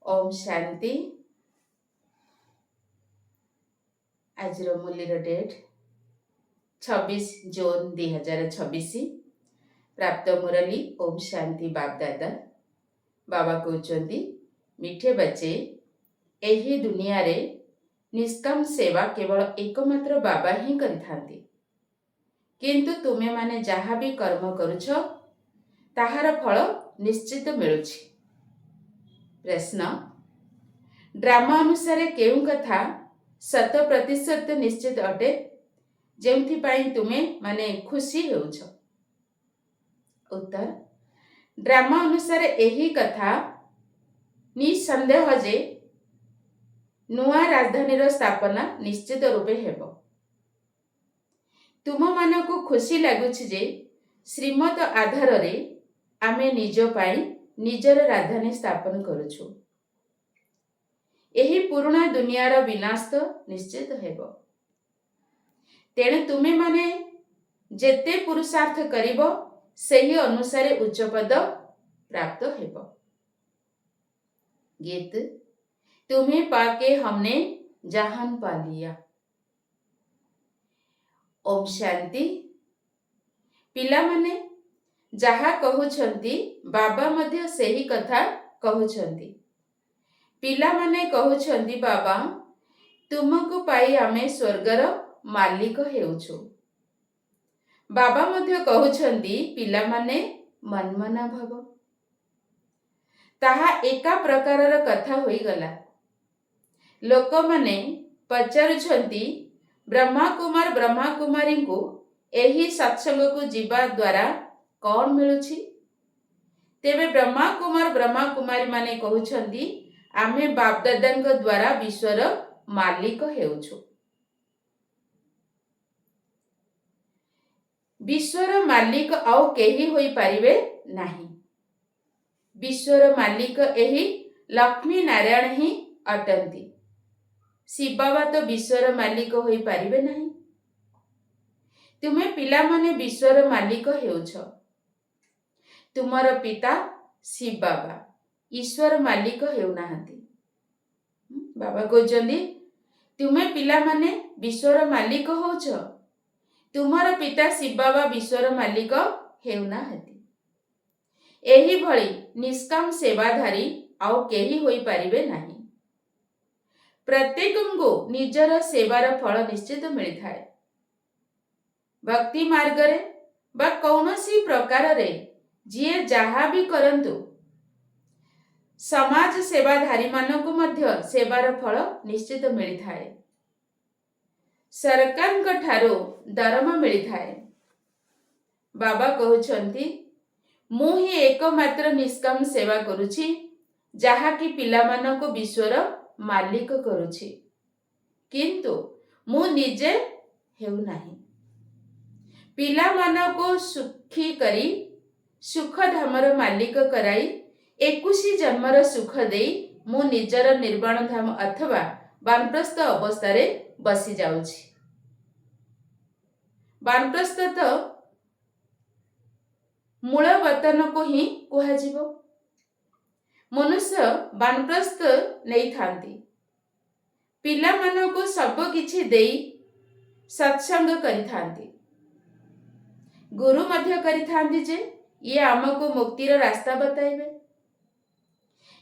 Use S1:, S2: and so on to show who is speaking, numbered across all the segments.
S1: ओम शांति। आज मूल्यर डेट 26 जून 2026। प्राप्त मुरली ओम शांति बाप दादा बाबा कहते मिठे बच्चे, एही दुनिया रे निष्काम सेवा केवल एकमात्र बाबा ही करिथांती। किंतु तुमे माने जहाँ भी कर्म करुछ ताहार फल निश्चित मिलुछि। प्रश्न, ड्रामा अनुसार केउ कथा 100% निश्चित अटे जेउथि पाई तुमे माने खुशी हेउछ? उत्तर, ड्रामा अनुसार एही कथा निसंदेह जे नुआ राजधानी रो स्थापना निश्चित रूपे हेबो। तुम मानको खुशी लागुछि जे श्रीमत आधार रे आमे निज पाई निजर राजधानी स्थापन करुछु। एही पुराना दुनियार विनाश तो निश्चित हेबो। तेणु तुमे माने जेते पुरुषार्थ करिबो सही अनुसार उच्च पद प्राप्त हेबो। गीत, तुम्हें पाके हमने जहान पा लिया। ओम शांति। पिला माने जहा कहउछंती बाबा मध्य सही कथा कहउछंती। पिला माने कहउछंती बाबा तुमको पाई आमे स्वर्गर मालिक हेउछु। बाबा मध्य कहउछंती पिला माने मनमना भव। ताहा एका प्रकारर कथा होई गला। लोक माने पचारुछंती ब्रह्मा कुमार ब्रह्मा कुमारी को एही सत्संग को जीवा द्वारा कौन मिलुछि? तेबे ब्रह्मा कुमारी माने कहउछंती आमे बाप दादांक द्वारा विश्वर मालिक हेउछु। विश्वर मालिक आउ केही होई पारिबे नाही। विश्वर मालिक एही लक्ष्मी नारायण ही अटंती। शिव बाबा तो विश्वर मालिक होई पारिबे नाही। तुमे पिला माने विश्वर मालिक हेउछ। तुमर पिता शिव बाबा ईश्वर मालिक हेउ नाहंती। बाबा कहउछंती तुमे पिला माने विश्वर मालिक होउछ। तुमर पिता शिव बाबा विश्वर मालिक हेउ नाहंती। एही भली निष्काम सेवाधारी आउ केही होई पारिबे नाही। प्रत्येकंगु निजर सेवार फल निश्चित मिली थाए। भक्ति मार्ग रे बा कौनसी प्रकार रे जिए जहा भी करंतु समाज सेवाधारी मानकु मध्य सेवार फल निश्चित मिली थाए। सरकारंक ठारो दरमा मिली थाए। बाबा कहउछंती मु ही एकमात्र निष्काम सेवा करुछि जहा कि पिला मानको विश्वर मालिक करुछि। किंतु मु निजे हेउ नाही। पिला मानको सुखी करी सुख धामर मालिक कराई 21 जन्मर सुख देई मु निजर निर्वाण धाम अथवा वानप्रस्थ अवस्था रे बसी जाउछि। वानप्रस्थ तो मूल वतन को ही कुहाजिबो। मनुष्य वानप्रस्थ नहीं थांती। पिला मानको सब किछि देई सत्संग करि थांती। गुरु मध्य करि थांती जे ये आमको मुक्तिर रास्ता बताइबे।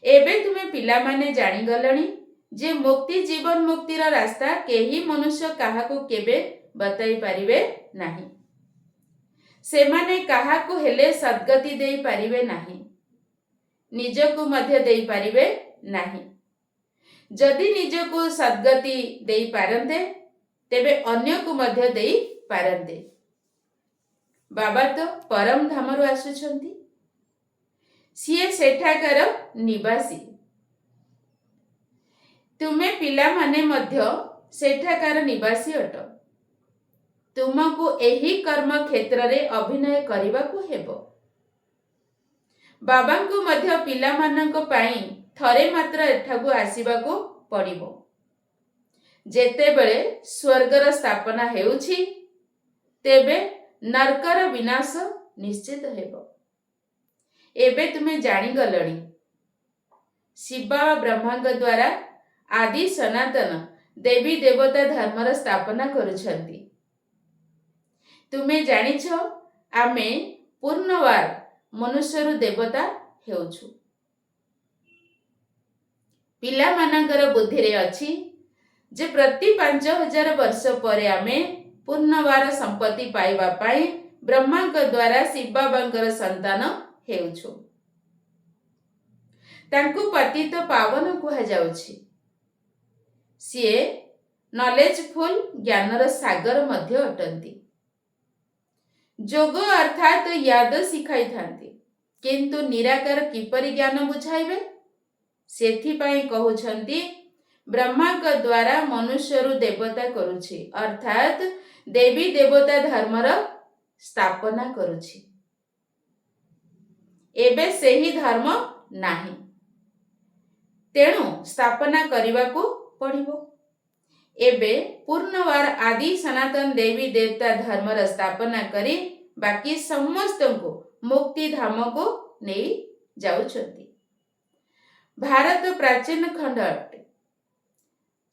S1: एबे तुमे पिला माने जानि गलणी जे मुक्ति जीवन मुक्तिर रास्ता केही मनुष्य काहाको केबे बताई पारिबे नाही। सेमाने काहाको हेले सद्गति देई पारिबे नाही। निजको मध्य देई पारिबे नाही। जदि निजको सद्गति देई पारंते तेबे अन्य को मध्य देई पारंते। बाबा तो परम धामरु आसुछंती। सिए सेठाकर निवासी। तुमे पिला माने मध्य सेठाकर निवासी अट। तुमको एही कर्म क्षेत्र रे अभिनय करिबाकू हेबो। बाबांको मध्य पिला मानंको पाई थरे मात्र एठाकू आसीबाकू पड़िबो। जेते बेले स्वर्गर स्थापना हेउछि तेबे नरकर विनाश निश्चित हेबो। एबे तुमे जानि गलणी ଶିବ ବା ବ୍ରହ୍ମାଙ୍କ ଦ୍ୱାରା ଆଦି ସନାତନ ଦେବୀ ଦେବତା ଧର୍ମର ସ୍ଥାପନା କରୁଛନ୍ତି। ତୁମେ ଜାଣିଛ ଆମେ ପୂର୍ଣ୍ଣବାର ମନୁଷ୍ୟରୁ ଦେବତା ହେଉଛୁ। ପିଲାମାନଙ୍କର ବୁଦ୍ଧିରେ ଅଛି ଯେ ପ୍ରତି 5000 ବର୍ଷ ପରେ ଆମେ ପୂର୍ଣ୍ଣବାର ସମ୍ପତ୍ତି ପାଇବା ପାଇଁ ବ୍ରହ୍ମାଙ୍କ ଦ୍ୱାରା ଶିବ ବାବାଙ୍କର ସନ୍ତାନ ହେଉଛୁ। ତାଙ୍କୁ ପତିତ ପାବନ କୁହାଯାଉଛି। ସିଏ ନଲେଜଫୁଲ ଜ୍ଞାନର ସାଗର ମଧ୍ୟ ଅଟନ୍ତି। ଯୋଗ ଅର୍ଥାତ୍ ୟାଦ ଶିଖାଇଥାନ୍ତି, କିନ୍ତୁ ନିରାକାର କିପରି ଜ୍ଞାନ ବୁଝାଇବେ? ସେଥିପାଇଁ କହୁଛନ୍ତି ବ୍ରହ୍ମାଙ୍କ ଦ୍ୱାରା ମନୁଷ୍ୟରୁ ଦେବତା କରୁଛି, ଅର୍ଥାତ୍ ଦେବୀ ଦେବତା ଧର୍ମର ସ୍ଥାପନା କରୁଛି। ଏବେ ସେହି ଧର୍ମ ନାହିଁ, ତେଣୁ ସ୍ଥାପନା କରିବାକୁ ପଡ଼ିବ। ଏବେ ପୂର୍ଣ୍ଣବାର ଆଦି ସନାତନ ଦେବୀ ଦେବତା ଧର୍ମର ସ୍ଥାପନା କରି ବାକି ସମସ୍ତଙ୍କୁ ମୁକ୍ତି ଧାମକୁ ନେଇ ଯାଉଛନ୍ତି। ଭାରତ ପ୍ରାଚୀନ ଖଣ୍ଡ ଅଟେ।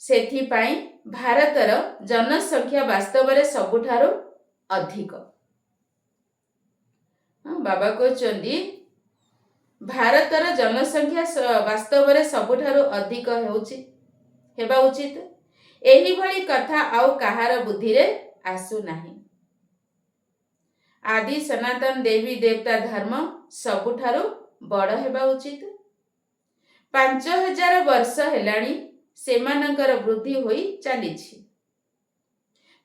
S1: ସେଥିପାଇଁ ଭାରତର ଜନସଂଖ୍ୟା ବାସ୍ତବରେ ସବୁଠାରୁ ଅଧିକ। ବାବା କହୁଛନ୍ତି ଭାରତର ଜନସଂଖ୍ୟା ବାସ୍ତବରେ ସବୁଠାରୁ ଅଧିକ ହେବା ଉଚିତ। ଏହିଭଳି କଥା ଆଉ କାହାର ବୁଦ୍ଧିରେ ଆସୁନାହିଁ। ଆଦି ସନାତନ ଦେବୀ ଦେବତା ଧର୍ମ ସବୁଠାରୁ ବଡ଼ ହେବା ଉଚିତ। 5000 ବର୍ଷ ହେଲାଣି ସେମାନଙ୍କର ବୃଦ୍ଧି ହୋଇ ଚାଲିଛି।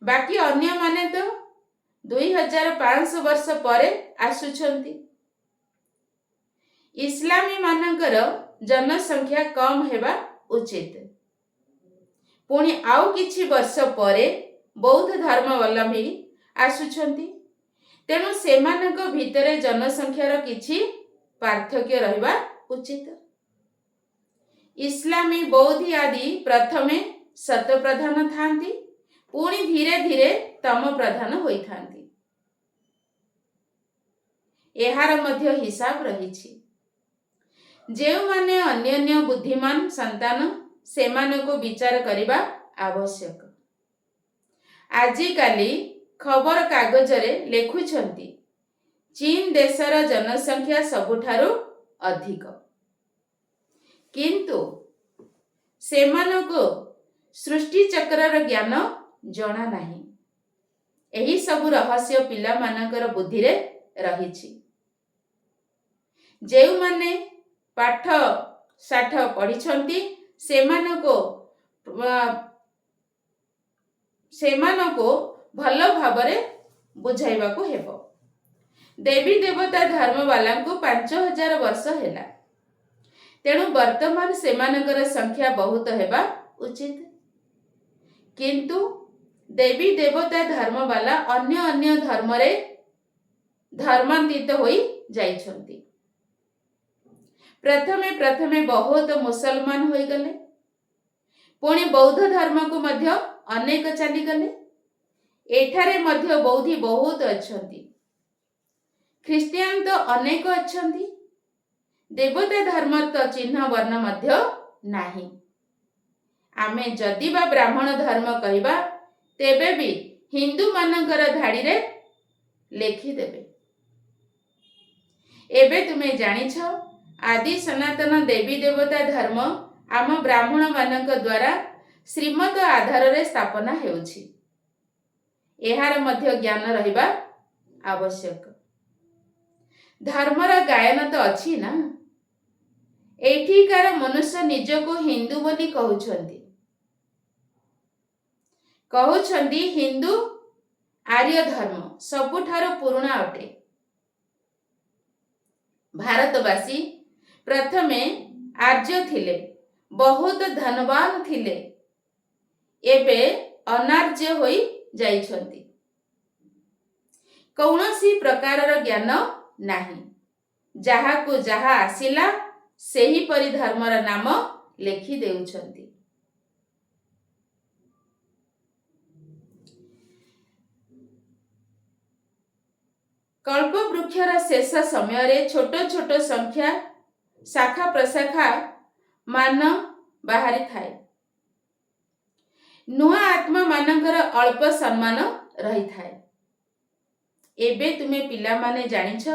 S1: ବାକି ଅନ୍ୟମାନେ ତ 2500 ବର୍ଷ ପରେ ଆସୁଛନ୍ତି। ଇସଲାମୀ ମାନଙ୍କର ଜନସଂଖ୍ୟା କମ୍ ହେବା ଉଚିତ। ପୁଣି ଆଉ କିଛି ବର୍ଷ ପରେ ବୌଦ୍ଧ ଧର୍ମାବଲମ୍ବୀ ଆସୁଛନ୍ତି। ତେଣୁ ସେମାନଙ୍କ ଭିତରେ ଜନସଂଖ୍ୟାର କିଛି ପାର୍ଥକ୍ୟ ରହିବା ଉଚିତ। ଇସଲାମୀ ବୌଦ୍ଧ ଆଦି ପ୍ରଥମେ ଶତପ୍ରଧାନ ଥାନ୍ତି, ପୁଣି ଧୀରେ ଧୀରେ ତମ ପ୍ରଧାନ ହୋଇଥାନ୍ତି। ଏହାର ମଧ୍ୟ ହିସାବ ରହିଛି। ଯେଉଁମାନେ ଅନ୍ୟାନ୍ୟ ବୁଦ୍ଧିମାନ ସନ୍ତାନ ସେମାନଙ୍କୁ ବିଚାର କରିବା ଆବଶ୍ୟକ। ଆଜିକାଲି ଖବର କାଗଜରେ ଲେଖୁଛନ୍ତି ଚୀନ ଦେଶର ଜନସଂଖ୍ୟା ସବୁଠାରୁ ଅଧିକ, କିନ୍ତୁ ସେମାନଙ୍କୁ ସୃଷ୍ଟିଚକ୍ରର ଜ୍ଞାନ ଜଣା ନାହିଁ। ଏହି ସବୁ ରହସ୍ୟ ପିଲାମାନଙ୍କର ବୁଦ୍ଧିରେ ରହିଛି। ଯେଉଁମାନେ ପାଠ ଶାଠ ପଢ଼ିଛନ୍ତି ସେମାନଙ୍କୁ ଭଲ ଭାବରେ ବୁଝାଇବାକୁ ହେବ। ଦେବୀ ଦେବତା ଧର୍ମବାଲାଙ୍କୁ 5000 ବର୍ଷ ହେଲା, ତେଣୁ ବର୍ତ୍ତମାନ ସେମାନଙ୍କର ସଂଖ୍ୟା ବହୁତ ହେବା ଉଚିତ। କିନ୍ତୁ ଦେବୀ ଦେବତା ଧର୍ମବାଲା ଅନ୍ୟ ଧର୍ମରେ ଧର୍ମାନ୍ତିତ ହୋଇ ଯାଇଛନ୍ତି। ପ୍ରଥମେ ବହୁତ ମୁସଲମାନ ହୋଇଗଲେ, ପୁଣି ବୌଦ୍ଧ ଧର୍ମକୁ ମଧ୍ୟ ଅନେକ ଚାଲିଗଲେ। ଏଠାରେ ମଧ୍ୟ ବୌଦ୍ଧୀ ବହୁତ ଅଛନ୍ତି, ଖ୍ରୀଷ୍ଟିଆନ ତ ଅନେକ ଅଛନ୍ତି। ଦେବତା ଧର୍ମର ତ ଚିହ୍ନ ବର୍ଣ୍ଣ ମଧ୍ୟ ନାହିଁ। ଆମେ ଯଦି ବା ବ୍ରାହ୍ମଣ ଧର୍ମ କହିବା, ତେବେ ବି ହିନ୍ଦୁମାନଙ୍କର ଧାଡ଼ିରେ ଲେଖିଦେବେ। ଏବେ ତୁମେ ଜାଣିଛ ଆଦି ସନାତନ ଦେବୀ ଦେବତା ଧର୍ମ ଆମ ବ୍ରାହ୍ମଣମାନଙ୍କ ଦ୍ୱାରା ଶ୍ରୀମତ ଆଧାରରେ ସ୍ଥାପନା ହେଉଛି। ଏହାର ମଧ୍ୟ ଜ୍ଞାନ ରହିବା ଆବଶ୍ୟକ। ଧର୍ମର ଗାୟନ ତ ଅଛି ନା। ଏଠିକାର ମନୁଷ୍ୟ ନିଜକୁ ହିନ୍ଦୁ ବୋଲି କହୁଛନ୍ତି ହିନ୍ଦୁ ଆର୍ୟ ଧର୍ମ ସବୁଠାରୁ ପୁରୁଣା ଅଟେ। ଭାରତବାସୀ ପ୍ରଥମେ ଆର୍ଯ୍ୟ ଥିଲେ, ବହୁତ ଧନବାନ ଥିଲେ, ଏବେ ଅନାର୍ଯ୍ୟ ହୋଇ ଯାଇଛନ୍ତି। କୌଣସି ପ୍ରକାରର ଜ୍ଞାନ ନାହିଁ। ଯାହାକୁ ଯାହା ଆସିଲା ସେହିପରି ଧର୍ମର ନାମ ଲେଖି ଦେଉଛନ୍ତି। କଳ୍ପବୃକ୍ଷର ଶେଷ ସମୟରେ ଛୋଟ ଛୋଟ ସଂଖ୍ୟା ଶାଖା ପ୍ରଶାଖା ମାନ ବାହାରି ଥାଏ। ନୂଆ ଆତ୍ମା ମାନଙ୍କର ଅଳ୍ପ ସମ୍ମାନ ରହିଥାଏ। ଏବେ ତୁମେ ପିଲାମାନେ ଜାଣିଛ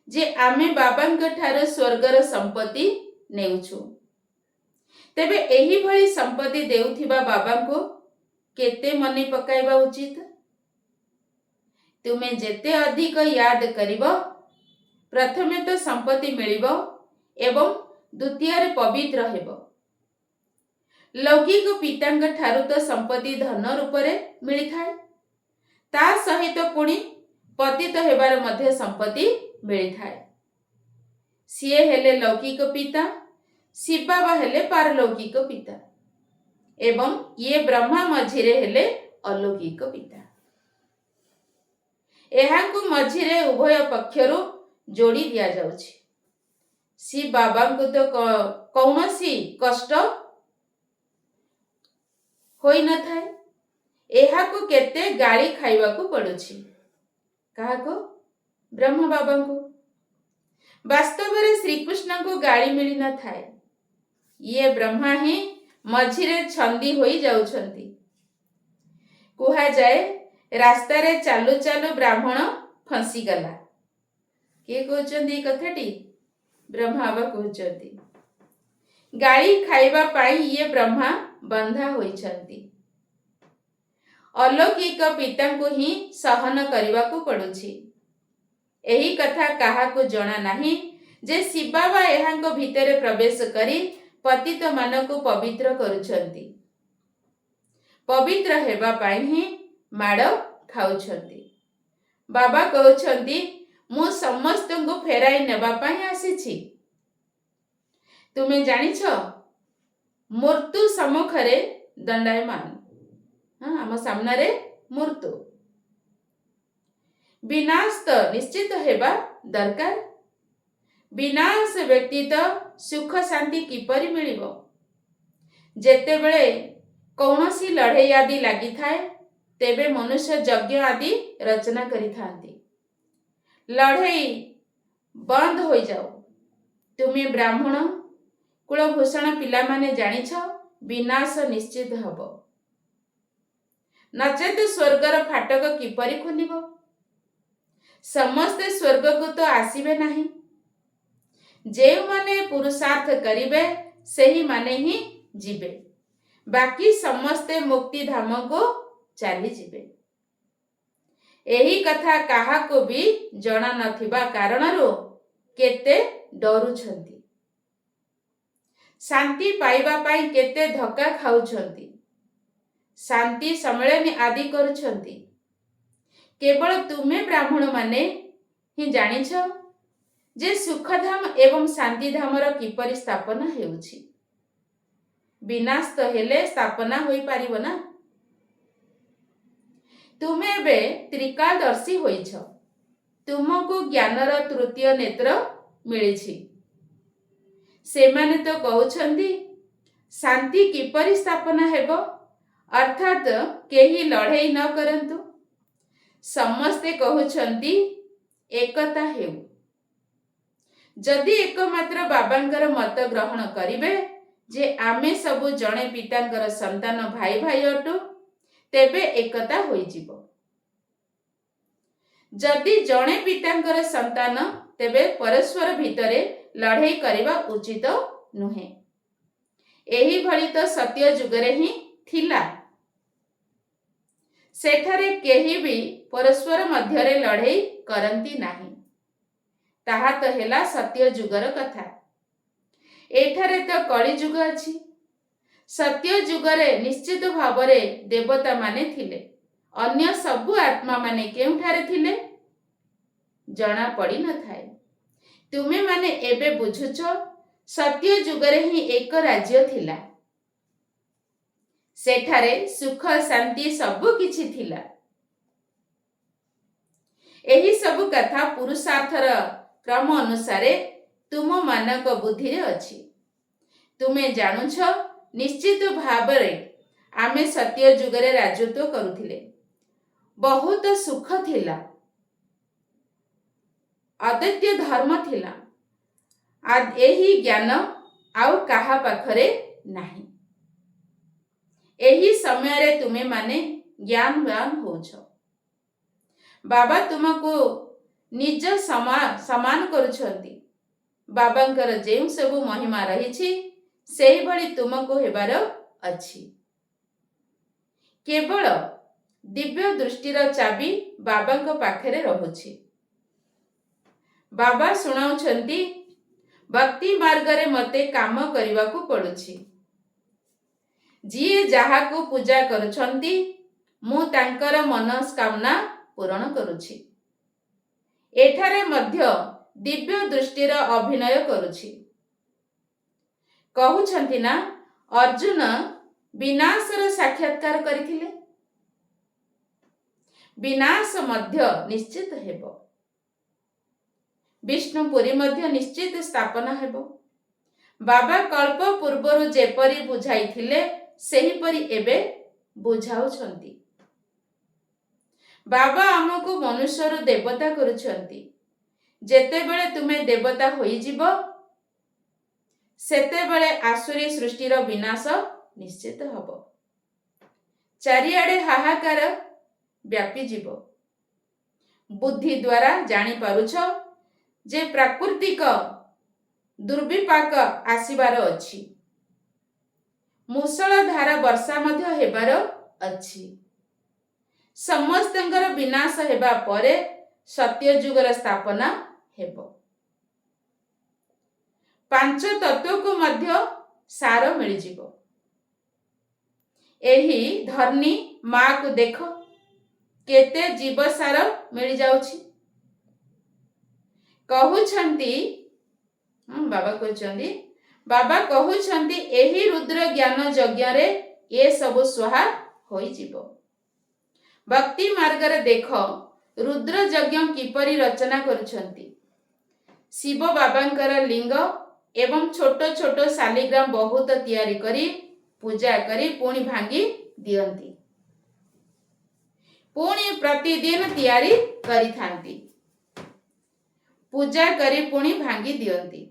S1: ଯେ ଆମେ ବାବାଙ୍କ ଠାରୁ ସ୍ୱର୍ଗର ସମ୍ପତ୍ତି ନେଉଛୁ। ତେବେ ଏହିଭଳି ସମ୍ପତ୍ତି ଦେଉଥିବା ବାବାଙ୍କୁ କେତେ ମନେ ପକାଇବା ଉଚିତ? ତୁମେ ଯେତେ ଅଧିକ ୟାଦ କରିବ, ପ୍ରଥମେ ତ ସମ୍ପତ୍ତି ମିଳିବ ଏବଂ ଦ୍ୱିତୀୟରେ ପବିତ୍ର ହେବ। ଲୌକିକ ପିତାଙ୍କ ଠାରୁ ତ ସମ୍ପତ୍ତି ଧନ ରୂପରେ ମିଳିଥାଏ, ତା ସହିତ ପୁଣି ପତିତ ହେବାର ମଧ୍ୟ ସମ୍ପତ୍ତି ମିଳିଥାଏ। ସିଏ ହେଲେ ଲୌକିକ ପିତା, ଶିବ ବାବା ହେଲେ ପାରଲୌକିକ ପିତା ଏବଂ ଇଏ ବ୍ରହ୍ମା ମଝିରେ ହେଲେ ଅଲୌକିକ ପିତା। ଏହାକୁ ମଝିରେ ଉଭୟ ପକ୍ଷରୁ ଯୋଡ଼ି ଦିଆଯାଉଛି। ଶିବ ବାବାଙ୍କୁ ତ କୌଣସି କଷ୍ଟ ହୋଇନଥାଏ। ଏହାକୁ କେତେ ଗାଳି ଖାଇବାକୁ ପଡୁଛି। କାହାକୁ? ବ୍ରହ୍ମ ବାବାଙ୍କୁ। ବାସ୍ତବରେ ଶ୍ରୀକୃଷ୍ଣଙ୍କୁ ଗାଳି ମିଳିନଥାଏ। ଇଏ ବ୍ରହ୍ମା ହିଁ ମଝିରେ ଛନ୍ଦି ହୋଇ ଯାଉଛନ୍ତି। କୁହାଯାଏ ରାସ୍ତାରେ ଚାଲୁ ଚାଲୁ ବ୍ରାହ୍ମଣ ଫସିଗଲା। କିଏ କହୁଛନ୍ତି ଏ କଥାଟି? ବ୍ରହ୍ମା ବାବା କହୁଛନ୍ତି। ଗାଳି ଖାଇବା ପାଇଁ ଇଏ ବ୍ରହ୍ମା ବନ୍ଧା ହୋଇଛନ୍ତି। ଅଲୌକିକ ପିତାଙ୍କୁ ହିଁ ସହନ କରିବାକୁ ପଡୁଛି। ଏହି କଥା କାହାକୁ ଜଣା ନାହିଁ ଯେ ଶିବ ବାବା ଏହାଙ୍କ ଭିତରେ ପ୍ରବେଶ କରି ପତିତ ମାନଙ୍କୁ ପବିତ୍ର କରୁଛନ୍ତି। ପବିତ୍ର ହେବା ପାଇଁ ହିଁ ମାଡ଼ ଖାଉଛନ୍ତି। ବାବା କହୁଛନ୍ତି ମୁଁ ସମସ୍ତଙ୍କୁ ଫେରାଇ ନେବା ପାଇଁ ଆସିଛି। ତୁମେ ଜାଣିଛ ମୃତ୍ୟୁ ସମ୍ମୁଖରେ ଦଣ୍ଡାୟମାନ। ଆମ ସାମ୍ନାରେ ମୃତ୍ୟୁ। ବିନାଶ ତ ନିଶ୍ଚିତ ହେବା ଦରକାର। ବିନାଶ ବ୍ୟତୀତ ସୁଖ ଶାନ୍ତି କିପରି ମିଳିବ? ଯେତେବେଳେ କୌଣସି ଲଢ଼େଇ ଆଦି ଲାଗିଥାଏ, ତେବେ ମନୁଷ୍ୟ ଯଜ୍ଞ ଆଦି ରଚନା କରିଥାନ୍ତି। ଲଢ଼େଇ ବନ୍ଦ ହୋଇଯାଉ। ତୁମେ ବ୍ରାହ୍ମଣ କୁଳଭୂଷଣ ପିଲାମାନେ ଜାଣିଛ ବିନାଶ ନିଶ୍ଚିତ ହେବ। ନଚେତ ସ୍ୱର୍ଗର ଫାଟକ କିପରି ଖୋଲିବ? ସମସ୍ତେ ସ୍ୱର୍ଗକୁ ତ ଆସିବେ ନାହିଁ। ଯେଉଁମାନେ ପୁରୁଷାର୍ଥ କରିବେ ସେହିମାନେ ହିଁ ଯିବେ। ବାକି ସମସ୍ତେ ମୁକ୍ତିଧାମକୁ ଚାଲିଯିବେ। ଏହି କଥା କାହାକୁ ବି ଜଣା ନଥିବା କାରଣରୁ କେତେ ଡରୁଛନ୍ତି। ଶାନ୍ତି ପାଇବା ପାଇଁ କେତେ ଧକ୍କା ଖାଉଛନ୍ତି। ଶାନ୍ତି ସମ୍ମିଳନୀ ଆଦି କରୁଛନ୍ତି। କେବଳ ତୁମେ ବ୍ରାହ୍ମଣମାନେ ହିଁ ଜାଣିଛ ଯେ ସୁଖଧାମ ଏବଂ ଶାନ୍ତିଧାମର କିପରି ସ୍ଥାପନା ହେଉଛି। ବିନାଶ ତ ହେଲେ ସ୍ଥାପନା ହୋଇପାରିବ ନା। ତୁମେ ଏବେ ତ୍ରିକାଳଦର୍ଶୀ ହୋଇଛ। ତୁମକୁ ଜ୍ଞାନର ତୃତୀୟ ନେତ୍ର ମିଳିଛି। ସେମାନେ ତ କହୁଛନ୍ତି ଶାନ୍ତି କିପରି ସ୍ଥାପନା ହେବ, ଅର୍ଥାତ୍ କେହି ଲଢ଼େଇ ନ କରନ୍ତୁ। ସମସ୍ତେ କହୁଛନ୍ତି ଏକତା ହେଉ। ଯଦି ଏକମାତ୍ର ବାବାଙ୍କର ମତ ଗ୍ରହଣ କରିବେ ଯେ ଆମେ ସବୁ ଜଣେ ପିତାଙ୍କର ସନ୍ତାନ ଭାଇ ଭାଇ ଅଟୁ, ତେବେ ଏକତା ହୋଇଯିବ। ଯଦି ଜଣେ ପିତାଙ୍କର ସନ୍ତାନ, ତେବେ ପରସ୍ପର ଭିତରେ ଲଢ଼େଇ କରିବା ଉଚିତ ନୁହେଁ। ଏହିଭଳି ତ ସତ୍ୟ ଯୁଗରେ ହିଁ ଥିଲା। ସେଠାରେ କେହି ବି ପରସ୍ପର ମଧ୍ୟରେ ଲଢ଼େଇ କରନ୍ତି ନାହିଁ। ତାହା ତ ହେଲା ସତ୍ୟ ଯୁଗର କଥା। ଏଠାରେ ତ କଳିଯୁଗ ଅଛି। ସତ୍ୟ ଯୁଗରେ ନିଶ୍ଚିତ ଭାବରେ ଦେବତାମାନେ ଥିଲେ। ଅନ୍ୟ ସବୁ ଆତ୍ମାମାନେ କେଉଁଠାରେ ଥିଲେ ଜଣା ପଡ଼ିନଥାଏ। ତୁମେମାନେ ଏବେ ବୁଝୁଛ ସତ୍ୟ ଯୁଗରେ ହିଁ ଏକ ରାଜ୍ୟ ଥିଲା। ସେଠାରେ ସୁଖ ଶାନ୍ତି ସବୁ କିଛି ଥିଲା। ଏହି ସବୁ କଥା ପୁରୁଷାର୍ଥର କ୍ରମ ଅନୁସାରେ ତୁମମାନଙ୍କ ବୁଦ୍ଧିରେ ଅଛି। ତୁମେ ଜାଣୁଛ ନିଶ୍ଚିତ ଭାବରେ ଆମେ ସତ୍ୟ ଯୁଗରେ ରାଜତ୍ୱ କରୁଥିଲେ। ବହୁତ ସୁଖ ଥିଲା। ଅଦ୍ୱୈତ ଧର୍ମ ଥିଲା। ଏହି ଜ୍ଞାନ ଆଉ କାହା ପାଖରେ ନାହିଁ। ଏହି ସମୟରେ ତୁମେ ମାନେ ଜ୍ଞାନବାନ ହେଉଛ। ବାବା ତୁମକୁ ନିଜ ସମାନ କରୁଛନ୍ତି। ବାବାଙ୍କର ଯେଉଁ ସବୁ ମହିମା ରହିଛି ସେହିଭଳି ତୁମକୁ ହେବାର ଅଛି। କେବଳ ଦିବ୍ୟ ଦୃଷ୍ଟିର ଚାବି ବାବାଙ୍କ ପାଖରେ ରହୁଛି। ବାବା ଶୁଣାଉଛନ୍ତି, ଭକ୍ତି ମାର୍ଗରେ ମୋତେ କାମ କରିବାକୁ ପଡୁଛି। ଯିଏ ଯାହାକୁ ପୂଜା କରୁଛନ୍ତି ମୁଁ ତାଙ୍କର ମନସ୍କାମନା ପୂରଣ କରୁଛି। ଏଠାରେ ମଧ୍ୟ ଦିବ୍ୟ ଦୃଷ୍ଟିର ଅଭିନୟ କରୁଛି। କହୁଛନ୍ତି ନା ଅର୍ଜୁନ ବିନାଶର ସାକ୍ଷାତକାର କରିଥିଲେ। ବିନାଶ ମଧ୍ୟ ନିଶ୍ଚିତ ହେବ। ବିଷ୍ଣୁପୁରୀ ମଧ୍ୟ ନିଶ୍ଚିତ ସ୍ଥାପନ ହେବ। ବାବା କଳ୍ପ ପୂର୍ବରୁ ଯେପରି ବୁଝାଇଥିଲେ ସେହିପରି ଏବେ ବୁଝାଉଛନ୍ତି। ବାବା ଆମକୁ ମନୁଷ୍ୟରୁ ଦେବତା କରୁଛନ୍ତି। ଯେତେବେଳେ ତୁମେ ଦେବତା ହୋଇଯିବ ସେତେବେଳେ ଆସୁରୀ ସୃଷ୍ଟିର ବିନାଶ ନିଶ୍ଚିତ ହେବ। ଚାରିଆଡ଼େ ହାହାକାର ବ୍ୟାପିଯିବ। ବୁଦ୍ଧି ଦ୍ୱାରା ଜାଣିପାରୁଛ ଯେ ପ୍ରାକୃତିକ ଦୁର୍ବିପାକ ଆସିବାର ଅଛି। ମୂଷଳଧାର ବର୍ଷା ମଧ୍ୟ ହେବାର ଅଛି। ସମସ୍ତଙ୍କର ବିନାଶ ହେବା ପରେ ସତ୍ୟଯୁଗର ସ୍ଥାପନା ହେବ। ପାଞ୍ଚ ତତ୍ତ୍ୱକୁ ମଧ୍ୟ ସାର ମିଳିଯିବ। ଏହି ଧର୍ନୀ ମାକୁ ଦେଖ କେତେ ଜୀବସାର ମିଳିଯାଉଛି। ବାବା କହୁଛନ୍ତି ଏହି ରୁଦ୍ର ଜ୍ଞାନ ଯଜ୍ଞରେ ଏସବୁ ସ୍ୱାହା ହୋଇଯିବ। ଭକ୍ତି ମାର୍ଗରେ ଦେଖ ରୁଦ୍ର ଯଜ୍ଞ କିପରି ରଚନା କରୁଛନ୍ତି। ଶିବ ବାବାଙ୍କର ଲିଙ୍ଗ ଏବଂ ଛୋଟ ଛୋଟ ଶାଲିଗ୍ରାମ ବହୁତ ତିଆରି କରି ପୂଜା କରି ପୁଣି ଭାଙ୍ଗି ଦିଅନ୍ତି। ପୁଣି ପ୍ରତିଦିନ ତିଆରି କରିଥାନ୍ତି। ପୂଜା କରି ପୁଣି ଭାଙ୍ଗି ଦିଅନ୍ତି।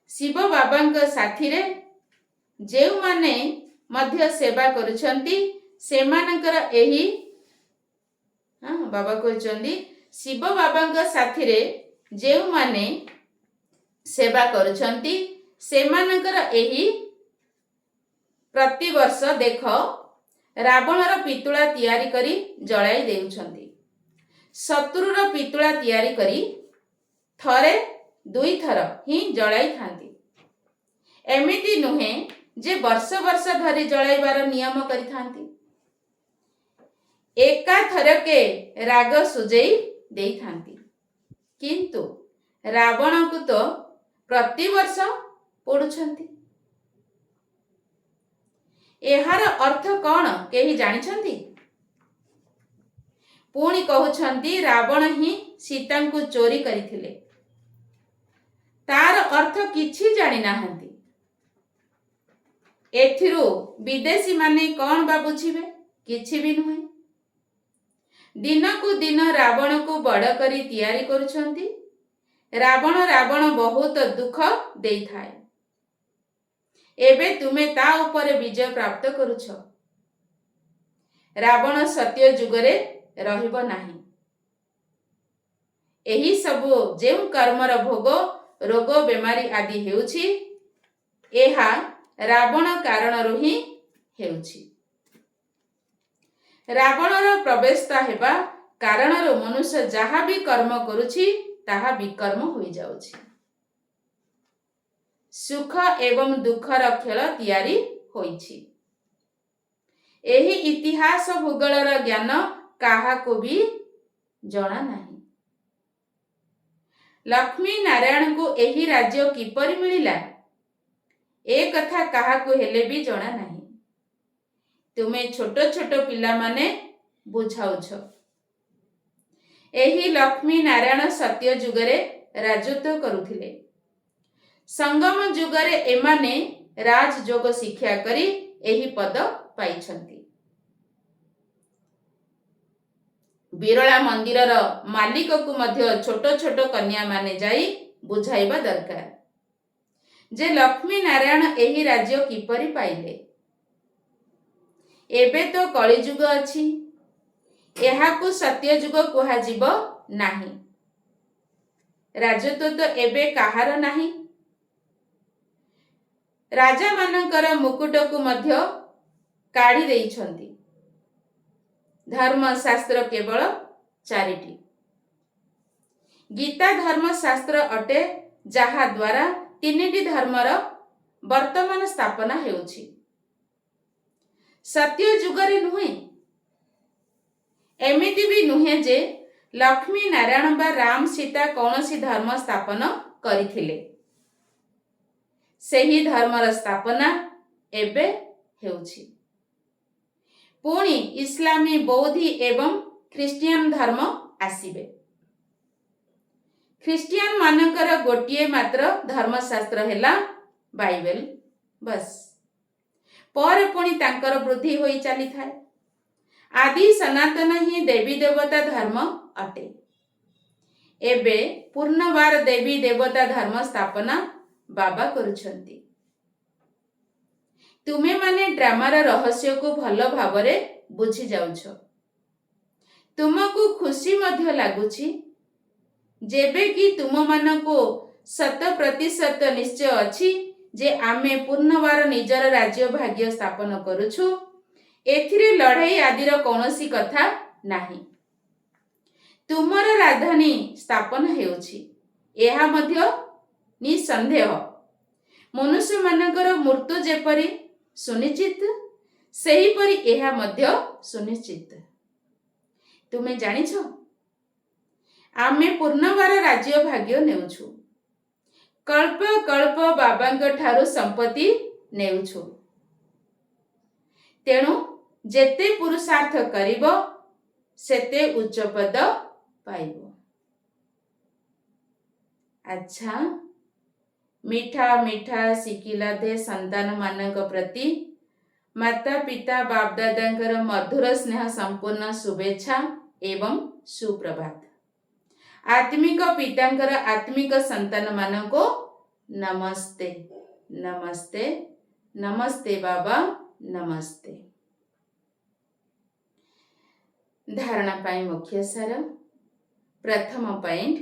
S1: ଶିବ ବାବାଙ୍କ ସାଥିରେ ଯେଉଁମାନେ ମଧ୍ୟ ସେବା କରୁଛନ୍ତି ସେମାନଙ୍କର ଏହି ବାବା କହିଛନ୍ତି ଶିବ ବାବାଙ୍କ ସାଥିରେ ଯେଉଁମାନେ ସେବା କରୁଛନ୍ତି ସେମାନଙ୍କର ଏହି ପ୍ରତିବର୍ଷ ଦେଖ ରାବଣର ପିତୁଳା ତିଆରି କରି ଜଳାଇ ଦେଉଛନ୍ତି। ଶତ୍ରୁର ପିତୁଳା ତିଆରି କରି ଥରେ ଦୁଇଥର ହିଁ ଜଳାଇଥାନ୍ତି। ଏମିତି ନୁହେଁ ଯେ ବର୍ଷ ବର୍ଷ ଧରି ଜଳାଇବାର ନିୟମ କରିଥାନ୍ତି। ଏକାଥରକେ ରାଗ ସୁଜେଇ ଦେଇଥାନ୍ତି। କିନ୍ତୁ ରାବଣକୁ ତ ପ୍ରତିବର୍ଷ ପୋଡୁଛନ୍ତି। ଏହାର ଅର୍ଥ କ'ଣ କେହି ଜାଣିଛନ୍ତି? ପୁଣି କହୁଛନ୍ତି ରାବଣ ହିଁ ସୀତାଙ୍କୁ ଚୋରି କରିଥିଲେ। ତାର ଅର୍ଥ କିଛି ଜାଣିନାହାନ୍ତି। ଏଥିରୁ ବିଦେଶୀମାନେ କ'ଣ ବା ବୁଝିବେ? କିଛି ବି ନୁହେଁ। ଦିନକୁ ଦିନ ରାବଣକୁ ବଡ଼ କରି ତିଆରି କରୁଛନ୍ତି। ରାବଣ ବହୁତ ଦୁଃଖ ଦେଇଥାଏ। ଏବେ ତୁମେ ତା ଉପରେ ବିଜୟ ପ୍ରାପ୍ତ କରୁଛ। ରାବଣ ସତ୍ୟ ଯୁଗରେ ରହିବ ନାହିଁ। ଏହି ସବୁ ଯେଉଁ କର୍ମର ଭୋଗ ରୋଗ ବେମାରୀ ଆଦି ହେଉଛି ଏହା ରାବଣ କାରଣରୁ ହିଁ ହେଉଛି। ରାବଣର ପ୍ରବେଶତା ହେବା କାରଣରୁ ମନୁଷ୍ୟ ଯାହା ବି କର୍ମ କରୁଛି ତାହା ବିକର୍ମ ହୋଇଯାଉଛି। ସୁଖ ଏବଂ ଦୁଃଖର ଖେଳ ତିଆରି ହୋଇଛି। ଏହି ଇତିହାସ ଭୂଗୋଳର ଜ୍ଞାନ କାହାକୁ ବି ଜଣା ନାହିଁ। ଲକ୍ଷ୍ମୀ ନାରାୟଣଙ୍କୁ ଏହି ରାଜ୍ୟ କିପରି ମିଳିଲା ଏ କଥା କାହାକୁ ହେଲେ ବି ଜଣା ନାହିଁ। ତୁମେ ଛୋଟ ଛୋଟ ପିଲାମାନେ ବୁଝାଉଛ। ଏହି ଲକ୍ଷ୍ମୀ ନାରାୟଣ ସତ୍ୟ ଯୁଗରେ ରାଜତ୍ୱ କରୁଥିଲେ। ସଙ୍ଗମ ଯୁଗରେ ଏମାନେ ରାଜଯୋଗ ଶିକ୍ଷା କରି ଏହି ପଦ ପାଇଛନ୍ତି। ବିରଳା ମନ୍ଦିରର ମାଲିକକୁ ମଧ୍ୟ ଛୋଟ ଛୋଟ କନ୍ୟାମାନେ ଯାଇ ବୁଝାଇବା ଦରକାର। ଯେ ଲକ୍ଷ୍ମୀ ନାରାୟଣ ଏହି ରାଜ୍ୟ କିପରି ପାଇଲେ। ଏବେ ତ କଳିଯୁଗ ଅଛି, ଏହାକୁ ସତ୍ୟଯୁଗ କୁହାଯିବ ନାହିଁ। ରାଜତ୍ୱ ତ ଏବେ କାହାର ନାହିଁ। ରାଜାମାନଙ୍କର ମୁକୁଟକୁ ମଧ୍ୟ କାଢି ଦେଇଛନ୍ତି। ଧର୍ମଶାସ୍ତ୍ର କେବଳ 4ଟି। ଗୀତା ଧର୍ମଶାସ୍ତ୍ର ଅଟେ, ଯାହା ଦ୍ୱାରା 3ଟି ଧର୍ମର ବର୍ତ୍ତମାନ ସ୍ଥାପନା ହେଉଛି। ସତ୍ୟ ଯୁଗରେ ନୁହେଁ। ଏମିତି ବି ନୁହେଁ ଯେ ଲକ୍ଷ୍ମୀ ନାରାୟଣ ବା ରାମ ସୀତା କୌଣସି ଧର୍ମ ସ୍ଥାପନ କରିଥିଲେ। ସେହି ଧର୍ମର ସ୍ଥାପନା ଏବେ ହେଉଛି। ପୁଣି ଇସଲାମୀ, ବୌଦ୍ଧ ଏବଂ ଖ୍ରୀଷ୍ଟିଆନ ଧର୍ମ ଆସିବେ। ଖ୍ରୀଷ୍ଟିଆନ ମାନଙ୍କର ଗୋଟିଏ ମାତ୍ର ଧର୍ମଶାସ୍ତ୍ର ହେଲା ବାଇବେଲ, ବସ୍। ପରେ ପୁଣି ତାଙ୍କର ବୃଦ୍ଧି ହୋଇ ଚାଲିଥାଏ। ଆଦି ସନାତନ ହିଁ ଦେବୀ ଦେବତା ଧର୍ମ ଅଟେ। ଏବେ ପୂର୍ଣ୍ଣବାର ଦେବୀ ଦେବତା ଧର୍ମ ସ୍ଥାପନା ବାବା କରୁଛନ୍ତି। ତୁମେମାନେ ଡ୍ରାମାର ରହସ୍ୟକୁ ଭଲ ଭାବରେ ବୁଝି ଯାଉଛ। ତୁମକୁ ଖୁସି ମଧ୍ୟ ଲାଗୁଛି। ଯେବେ କି ତୁମମାନଙ୍କୁ 100% ନିଶ୍ଚୟ ଅଛି ଯେ ଆମେ ପୂର୍ଣ୍ଣବାର ନିଜର ରାଜ୍ୟ ଭାଗ୍ୟ ସ୍ଥାପନ କରୁଛୁ। ଏଥିରେ ଲଢ଼େଇ ଆଦିର କୌଣସି କଥା ନାହିଁ। ତୁମର ରାଜଧାନୀ ସ୍ଥାପନ ହେଉଛି, ଏହା ମଧ୍ୟ ନିଃସନ୍ଦେହ। ମନୁଷ୍ୟମାନଙ୍କର ମୃତ୍ୟୁ ଯେପରି ସୁନିଶ୍ଚିତ, ସେହିପରି ଏହା ମଧ୍ୟ ସୁନିଶ୍ଚିତ। ତୁମେ ଜାଣିଛ, ଆମେ ପୂର୍ଣ୍ଣବାର ରାଜ୍ୟ ଭାଗ୍ୟ ନେଉଛୁ। କଳ୍ପ କଳ୍ପ ବାବାଙ୍କ ଠାରୁ ସମ୍ପତ୍ତି ନେଉଛୁ। ତେଣୁ ଯେତେ ପୁରୁଷାର୍ଥ କରିବ, ସେତେ ଉଚ୍ଚ ପଦ ପାଇବ। ଆଚ୍ଛା, ମିଠା ମିଠା ଶିଖିଲାଧେ ସନ୍ତାନ ମାନଙ୍କ ପ୍ରତି ମାତା ପିତା ବାପଦାଦାଙ୍କର ମଧୁର ସ୍ନେହ ସମ୍ପୂର୍ଣ୍ଣ ଶୁଭେଚ୍ଛା ଏବଂ ସୁପ୍ରଭାତ। ଆତ୍ମିକ ପିତାଙ୍କର ଆତ୍ମିକ ସନ୍ତାନ ମାନଙ୍କୁ ନମସ୍ତେ, ନମସ୍ତେ, ନମସ୍ତେ ବାବା, ନମସ୍ତେ। ଧାରଣା ପାଇଁ ମୁଖ୍ୟ ସାର। ପ୍ରଥମ ପଏଣ୍ଟ,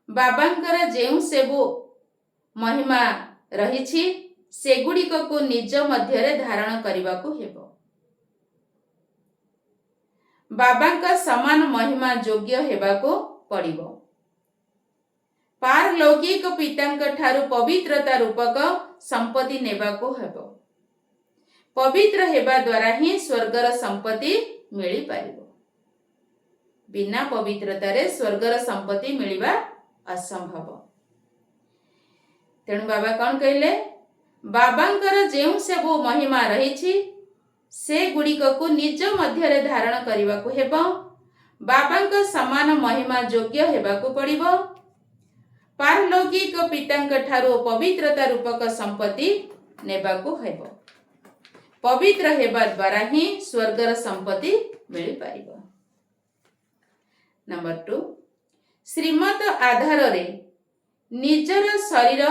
S1: ବାବାଙ୍କର ଯେଉଁ ସବୁ ମହିମା ରହିଛି ସେଗୁଡ଼ିକକୁ ନିଜ ମଧ୍ୟରେ ଧାରଣ କରିବାକୁ ହେବ। ବାବାଙ୍କ ସମାନ ମହିମା ଯୋଗ୍ୟ ହେବାକୁ ପଡ଼ିବ। ପାରଲୌକିକ ପିତାଙ୍କ ଠାରୁ ପବିତ୍ରତା ରୂପକ ସମ୍ପତ୍ତି ନେବାକୁ ହେବ। ପବିତ୍ର ହେବା ଦ୍ୱାରା ହିଁ ସ୍ୱର୍ଗର ସମ୍ପତ୍ତି ମିଳିପାରିବ। ବିନା ପବିତ୍ରତାରେ ସ୍ୱର୍ଗର ସମ୍ପତ୍ତି ମିଳିବା ଅସମ୍ଭବ। ତେଣୁ ବାବା କ'ଣ କହିଲେ? ବାବାଙ୍କର ଯେଉଁ ସବୁ ମହିମା ରହିଛି ସେଗୁଡ଼ିକକୁ ନିଜ ମଧ୍ୟରେ ଧାରଣ କରିବାକୁ ହେବ। ବାବାଙ୍କ ସମାନ ମହିମା ଯୋଗ୍ୟ ହେବାକୁ ପଡ଼ିବ। ପାରଲୌକିକ ପିତାଙ୍କ ଠାରୁ ପବିତ୍ରତା ରୂପକ ସମ୍ପତ୍ତି ନେବାକୁ ହେବ। ପବିତ୍ର ହେବା ଦ୍ୱାରା ହିଁ ସ୍ୱର୍ଗର ସମ୍ପତ୍ତି ମିଳିପାରିବ। ନମ୍ବର 2, ଶ୍ରୀମତ ଆଧାରରେ ନିଜର ଶରୀର,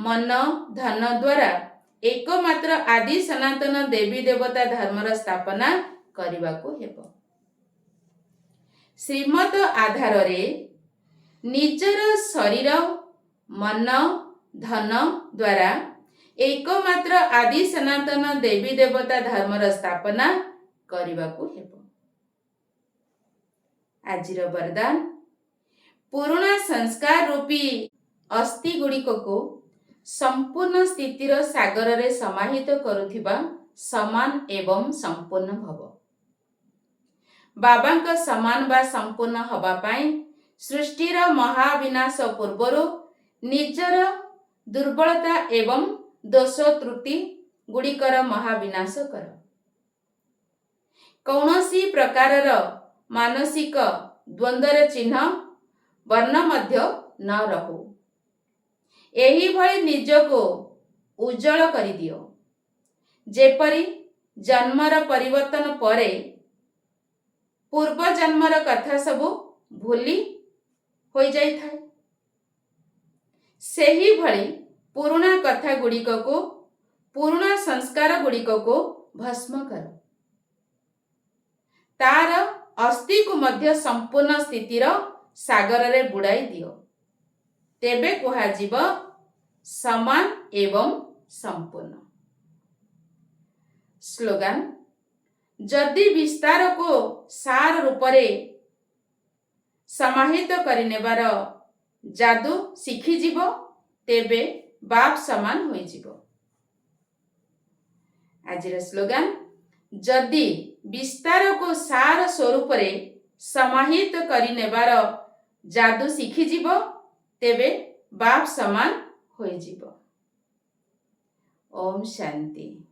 S1: ମନ, ଧନ ଦ୍ୱାରା ଏକମାତ୍ର ଆଦି ସନାତନ ଦେବୀ ଦେବତା ଧର୍ମର ସ୍ଥାପନା କରିବାକୁ ହେବ। ଶ୍ରୀମତ ଆଧାରରେ ନିଜର ଶରୀର, ମନ, ଧନ ଦ୍ୱାରା ଏକମାତ୍ର ଆଦି ସନାତନ ଦେବୀ ଦେବତା ଧର୍ମର ସ୍ଥାପନା କରିବାକୁ ହେବ। ଆଜିର ବରଦାନ, ପୁରୁଣା ସଂସ୍କାର ରୂପୀ ଅସ୍ଥି ଗୁଡ଼ିକକୁ ସମ୍ପୂର୍ଣ୍ଣ ସ୍ଥିତିର ସାଗରରେ ସମାହିତ କରୁଥିବା ସମାନ ଏବଂ ସମ୍ପୂର୍ଣ୍ଣ ଭବ। ବାବାଙ୍କ ସମାନ ବା ସମ୍ପୂର୍ଣ୍ଣ ହେବା ପାଇଁ ସୃଷ୍ଟିର ମହାବିନାଶ ପୂର୍ବରୁ ନିଜର ଦୁର୍ବଳତା ଏବଂ ଦୋଷ ତ୍ରୁଟି ଗୁଡ଼ିକର ମହାବିନାଶ କର। କୌଣସି ପ୍ରକାରର ମାନସିକ ଦ୍ୱନ୍ଦ୍ୱର ଚିହ୍ନ ବର୍ଣ୍ଣ ମଧ୍ୟ ନ ରହୁ। ଏହିଭଳି ନିଜକୁ ଉଜ୍ଜଳ କରିଦିଅ, ଯେପରି ଜନ୍ମର ପରିବର୍ତ୍ତନ ପରେ ପୂର୍ବ ଜନ୍ମର କଥା ସବୁ ଭୁଲି ହୋଇଯାଇଥାଏ। ସେହିଭଳି ପୁରୁଣା କଥା ଗୁଡ଼ିକକୁ, ପୁରୁଣା ସଂସ୍କାର ଗୁଡ଼ିକକୁ ଭସ୍ମ କର। ତାର ଅସ୍ଥିକୁ ମଧ୍ୟ ସମ୍ପୂର୍ଣ୍ଣ ସ୍ଥିତିର ସାଗରରେ ବୁଡ଼ାଇ ଦିଅ। ତେବେ କୁହାଯିବ ସମାନ ଏବଂ ସମ୍ପୂର୍ଣ୍ଣ। ସ୍ଲୋଗାନ, ଯଦି ବିସ୍ତାରକୁ ସାର ରୂପରେ ସମାହିତ କରିନେବାର ଯାଦୁ ଶିଖିଯିବ, ତେବେ ବାପ ସମାନ ହୋଇଯିବ। ଆଜିର ସ୍ଲୋଗାନ, ଯଦି ବିସ୍ତାରକୁ ସାର ସ୍ୱରୂପରେ ସମାହିତ କରିନେବାର ଯାଦୁ ଶିଖିଯିବ, ତେବେ ବାପ ସମାନ ହୋଇଯିବ। ଓମ୍ ଶାନ୍ତି।